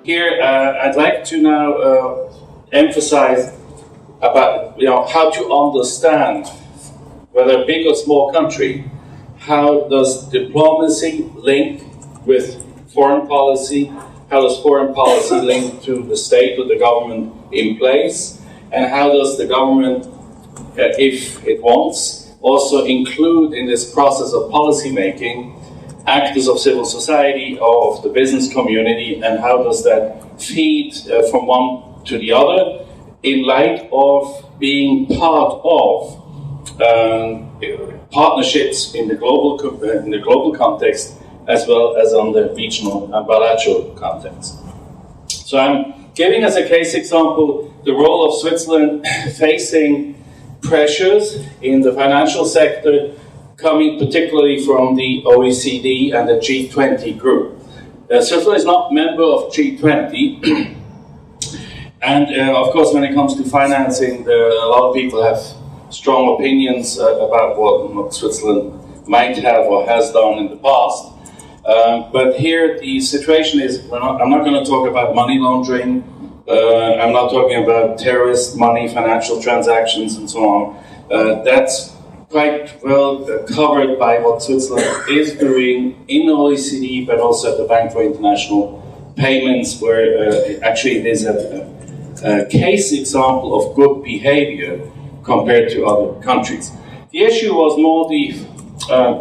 Here, I'd like to now emphasize about how to understand, whether big or small country, how does diplomacy link with foreign policy, how does foreign policy link to the state or the government in place, and how does the government, if it wants, also include in this process of policy making actors of civil society or of the business community, and how does that feed from one to the other in light of being part of partnerships in the global context as well as on the regional and bilateral context. So I'm giving as a case example the role of Switzerland facing pressures in the financial sector coming particularly from the OECD and the G20 group. Switzerland is not a member of G20, and of course when it comes to financing, a lot of people have strong opinions about what Switzerland might have or has done in the past. But here the situation is, I'm not going to talk about money laundering, I'm not talking about terrorist money, financial transactions and so on. That's quite well covered by what Switzerland is doing in the OECD, but also at the Bank for International Payments, where actually it is a case example of good behavior compared to other countries. The issue was more the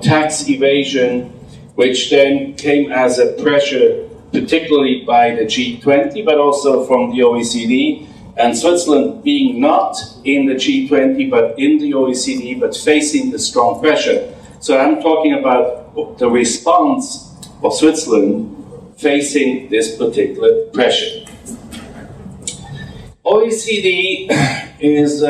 tax evasion, which then came as a pressure, particularly by the G20, but also from the OECD, and Switzerland being not in the G20, but in the OECD, but facing the strong pressure. So I'm talking about the response of Switzerland facing this particular pressure. OECD is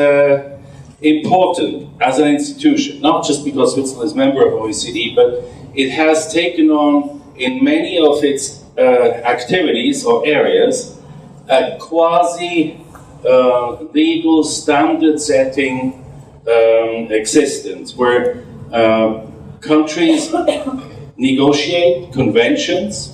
important as an institution, not just because Switzerland is a member of OECD, but it has taken on in many of its activities or areas a quasi-legal standard-setting existence, where countries negotiate conventions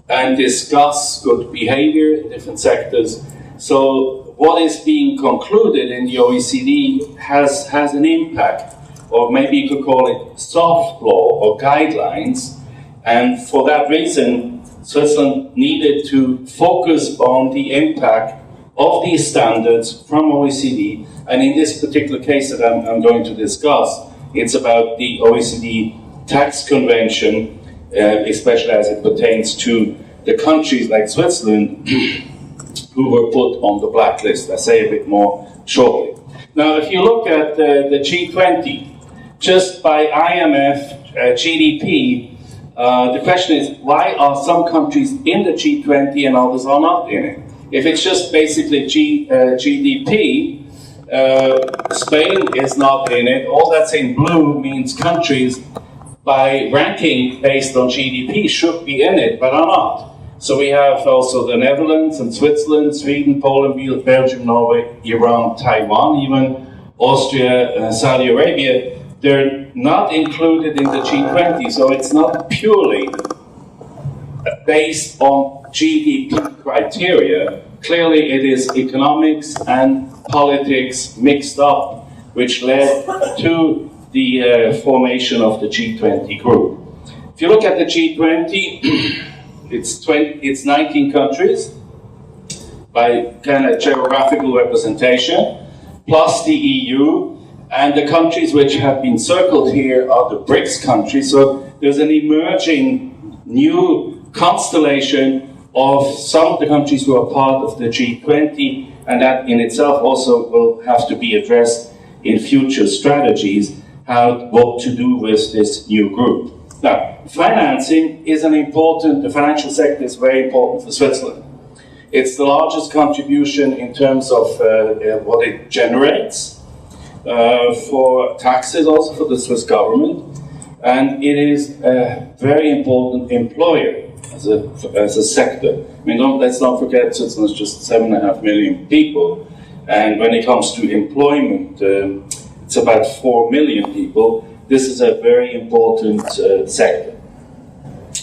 and discuss good behavior in different sectors. So what is being concluded in the OECD has an impact, or maybe you could call it soft law or guidelines, and for that reason Switzerland needed to focus on the impact of these standards from OECD, and in this particular case that I'm going to discuss, it's about the OECD tax convention, especially as it pertains to the countries like Switzerland who were put on the blacklist. I'll say a bit more shortly. Now, if you look at the G20, just by IMF GDP, the question is, why are some countries in the G20 and others are not in it? If it's just basically GDP, Spain is not in it. All that's in blue means countries by ranking based on GDP should be in it, but are not. So we have also the Netherlands and Switzerland, Sweden, Poland, Belgium, Norway, Iran, Taiwan, even Austria, Saudi Arabia. They're not included in the G20, so it's not purely based on GDP criteria. Clearly it is economics and politics mixed up, which led to the formation of the G20 group. If you look at the G20, it's 19 countries by kind of geographical representation, plus the EU, and the countries which have been circled here are the BRICS countries. So there's an emerging new constellation of some of the countries who are part of the G20, and that in itself also will have to be addressed in future strategies, what to do with this new group. Now, financing is the financial sector is very important for Switzerland. It's the largest contribution in terms of what it generates for taxes, also for the Swiss government, and it is a very important employer as a sector. I mean, let's not forget Switzerland is just 7.5 million people, and when it comes to employment, it's about 4 million people. This is a very important sector.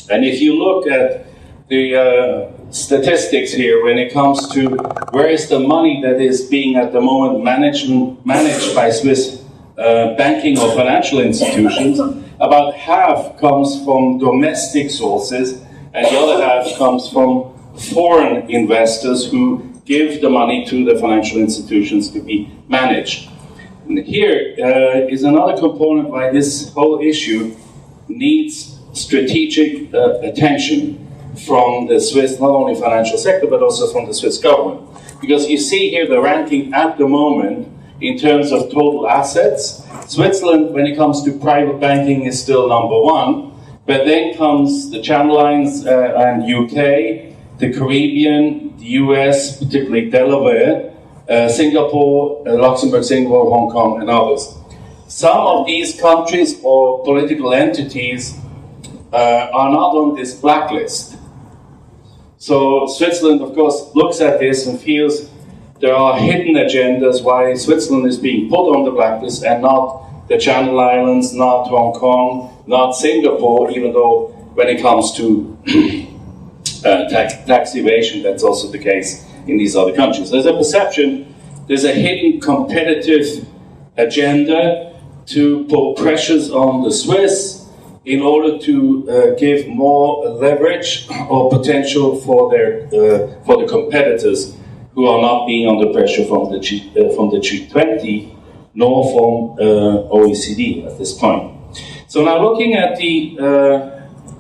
And if you look at the statistics here when it comes to where is the money that is being at the moment managed by Swiss banking or financial institutions. About half comes from domestic sources, and the other half comes from foreign investors who give the money to the financial institutions to be managed. And here is another component why this whole issue needs strategic attention from the Swiss, not only financial sector, but also from the Swiss government. Because you see here the ranking at the moment in terms of total assets. Switzerland, when it comes to private banking, is still number one, but then comes the Channel Islands and UK, the Caribbean, the US, particularly Delaware, Singapore, Luxembourg, Singapore, Hong Kong, and others. Some of these countries or political entities are not on this blacklist. So Switzerland, of course, looks at this and feels there are hidden agendas why Switzerland is being put on the blacklist and not the Channel Islands, not Hong Kong, not Singapore, even though when it comes to tax evasion, that's also the case in these other countries. There's a perception, there's a hidden competitive agenda to put pressures on the Swiss in order to give more leverage or potential for the competitors who are not being under pressure from the G20 nor from OECD at this point. So now looking at the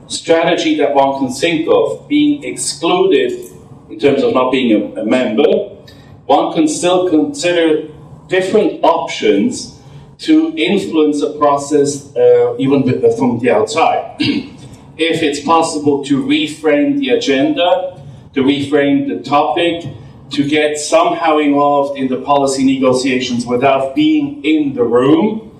strategy that one can think of, being excluded in terms of not being a member, one can still consider different options to influence a process even from the outside. If it's possible to reframe the agenda, to reframe the topic, to get somehow involved in the policy negotiations without being in the room,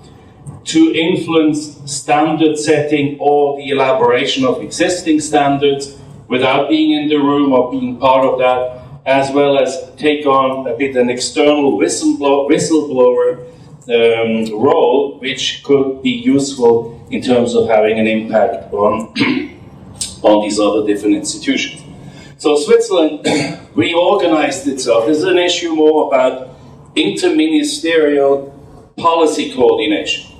to influence standard setting or the elaboration of existing standards without being in the room or being part of that, as well as take on a bit an external whistleblower role, which could be useful in terms of having an impact on these other different institutions. So Switzerland reorganized itself. This is an issue more about interministerial policy coordination,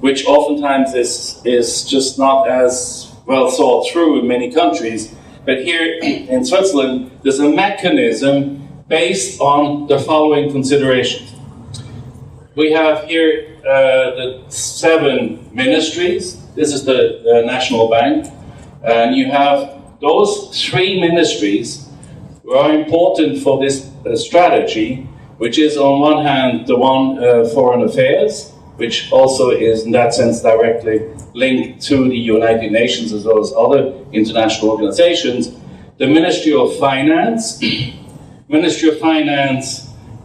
which oftentimes is just not as well thought through in many countries. But here in Switzerland, there's a mechanism based on the following considerations. We have here the 7 ministries. This is the National Bank. And you have those 3 ministries who are important for this strategy, which is on one hand the one Foreign Affairs, which also is in that sense directly linked to the United Nations as well as other international organizations. The Ministry of Finance,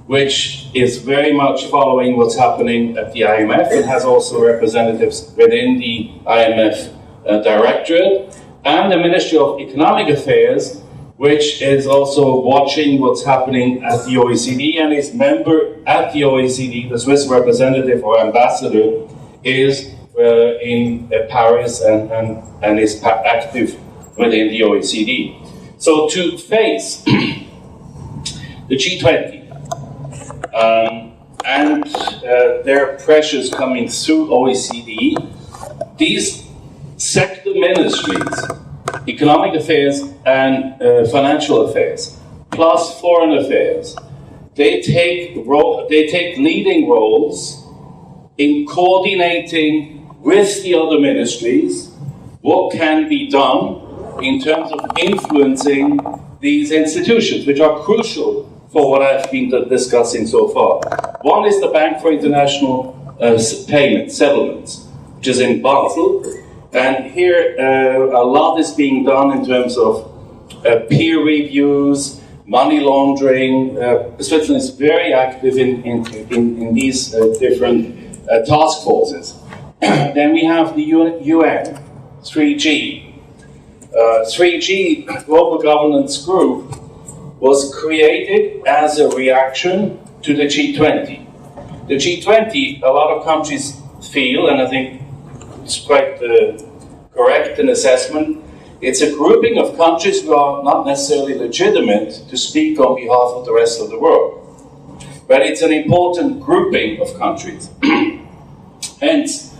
which is very much following what's happening at the IMF and has also representatives within the IMF Directorate, and the Ministry of Economic Affairs, which is also watching what's happening at the OECD and is member at the OECD. The Swiss representative or ambassador is in Paris and is active within the OECD. So to face the G20 and their pressures coming through OECD, these sector ministries, economic affairs and financial affairs, plus foreign affairs, they take leading roles in coordinating with the other ministries what can be done in terms of influencing these institutions, which are crucial for what I've been discussing so far. One is the Bank for International Settlements, which is in Basel. And here, a lot is being done in terms of peer reviews, money laundering. Switzerland is very active in these different task forces. Then we have the UN, 3G. 3G, Global Governance Group, was created as a reaction to the G20. The G20, a lot of countries feel, and I think it's quite correct an assessment, It's a grouping of countries who are not necessarily legitimate to speak on behalf of the rest of the world. But it's an important grouping of countries. Hence,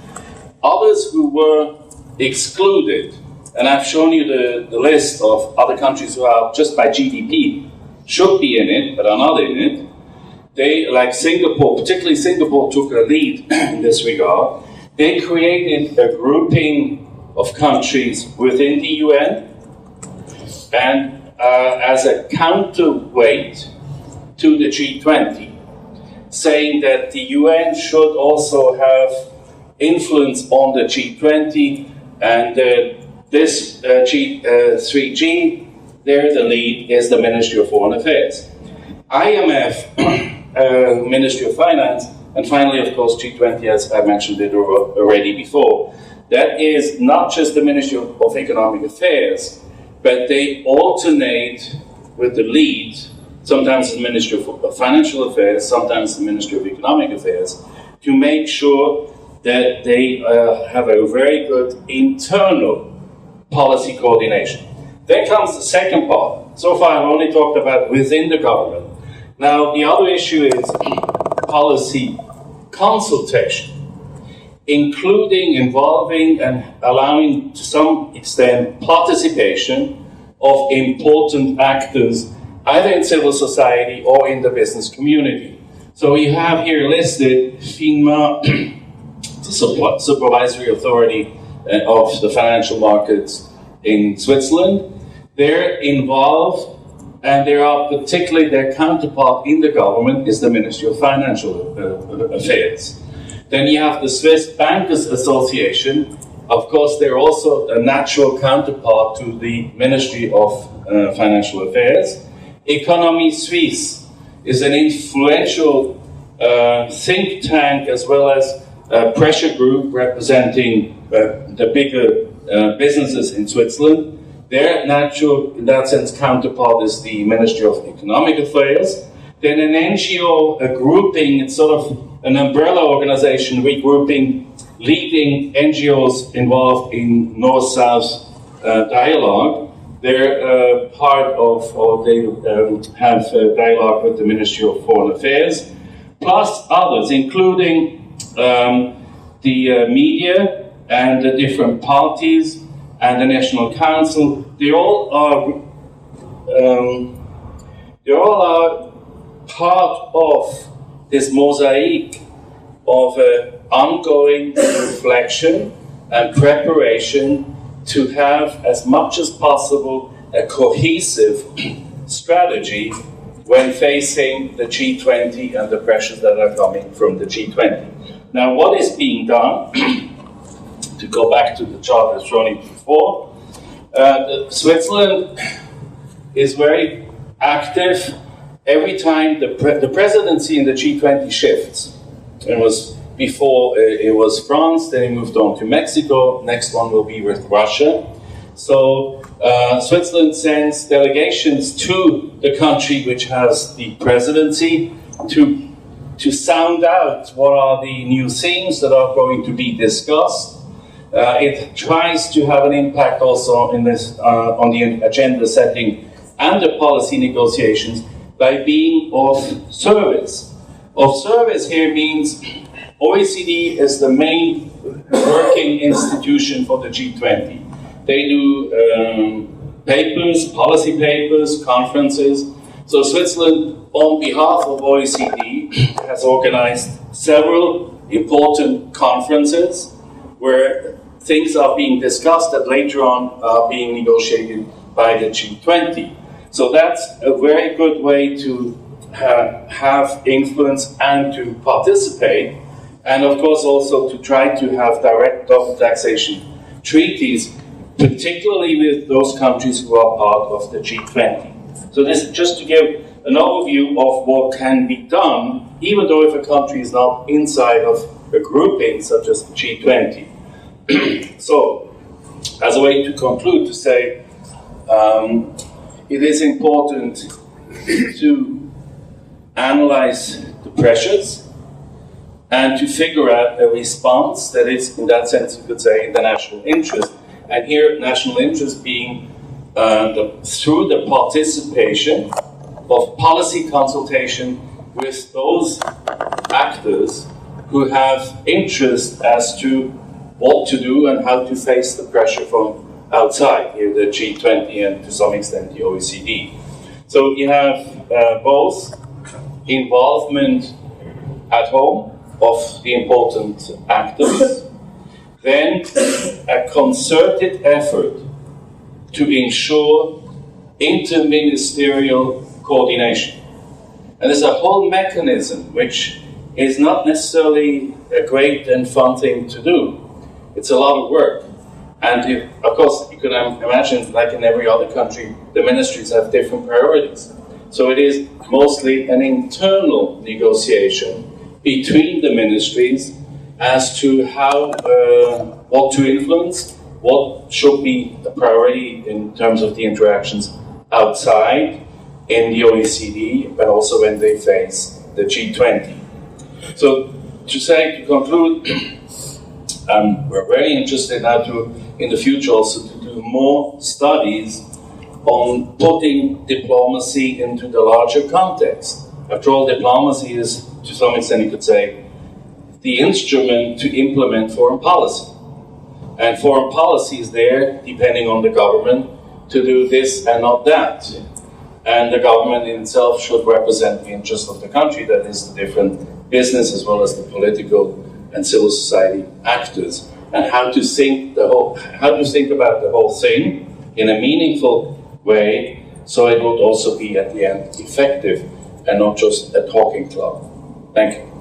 others who were excluded, and I've shown you the list of other countries who are just by GDP should be in it, but are not in it. They, like Singapore, particularly Singapore took a lead in this regard. They created a grouping of countries within the UN, and as a counterweight to the G20, saying that the UN should also have influence on the G20, and this G3G, there the lead is the Ministry of Foreign Affairs. IMF, Ministry of Finance, and finally, of course, G20, as I mentioned it already before. That is not just the Ministry of Economic Affairs, but they alternate with the lead, sometimes the Ministry of Financial Affairs, sometimes the Ministry of Economic Affairs, to make sure that they have a very good internal policy coordination. Then comes the second part. So far, I've only talked about within the government. Now, the other issue is policy consultation, including, involving, and allowing to some extent participation of important actors, either in civil society or in the business community. So we have here listed FINMA, the supervisory authority of the financial markets in Switzerland. They're involved, and they are particularly their counterpart in the government is the Ministry of Financial Affairs. Then you have the Swiss Bankers Association. Of course, they're also a natural counterpart to the Ministry of Financial Affairs. Economie Suisse is an influential think tank as well as a pressure group representing the bigger businesses in Switzerland. Their natural, in that sense, counterpart is the Ministry of Economic Affairs. Then an NGO, a grouping, it's sort of an umbrella organization regrouping leading NGOs involved in North-South dialogue. They're part of, or they have dialogue with the Ministry of Foreign Affairs, plus others, including the media and the different parties and the National Council. They all are part of this mosaic of ongoing reflection and preparation to have, as much as possible, a cohesive strategy when facing the G20 and the pressures that are coming from the G20. Now, what is being done, to go back to the chart I've shown you before, Switzerland is very active. Every time the presidency in the G20 shifts. It was before it was France, then it moved on to Mexico. Next one will be with Russia. So Switzerland sends delegations to the country which has the presidency to sound out what are the new themes that are going to be discussed. It tries to have an impact also in this on the agenda setting and the policy negotiations by being of service. Of service here means OECD is the main working institution for the G20. They do papers, policy papers, conferences. So Switzerland, on behalf of OECD, has organized several important conferences where things are being discussed that later on are being negotiated by the G20. So that's a very good way to have influence and to participate, and of course also to try to have direct double taxation treaties, particularly with those countries who are part of the G20. So this is just to give an overview of what can be done, even though if a country is not inside of a grouping such as the G20. So, as a way to conclude, to say, it is important to analyze the pressures and to figure out a response that is, in that sense, you could say, in the national interest, And here, national interest being through the participation of policy consultation with those actors who have interest as to what to do and how to face the pressure from outside, here the G20 and to some extent the OECD. So you have both involvement at home of the important actors, then a concerted effort to ensure interministerial coordination. And there's a whole mechanism which is not necessarily a great and fun thing to do. It's a lot of work. And of course, you can imagine, like in every other country, the ministries have different priorities. So it is mostly an internal negotiation between the ministries as to how, what to influence, what should be a priority in terms of the interactions outside in the OECD, but also when they face the G20. So to conclude, we're very interested now in the future also to do more studies on putting diplomacy into the larger context. After all, diplomacy is, to some extent you could say, the instrument to implement foreign policy. And foreign policy is there, depending on the government, to do this and not that. And the government in itself should represent the interest of the country, that is, the different business as well as the political and civil society actors, and how to think about the whole thing in a meaningful way, so it would also be at the end effective and not just a talking club. Thank you.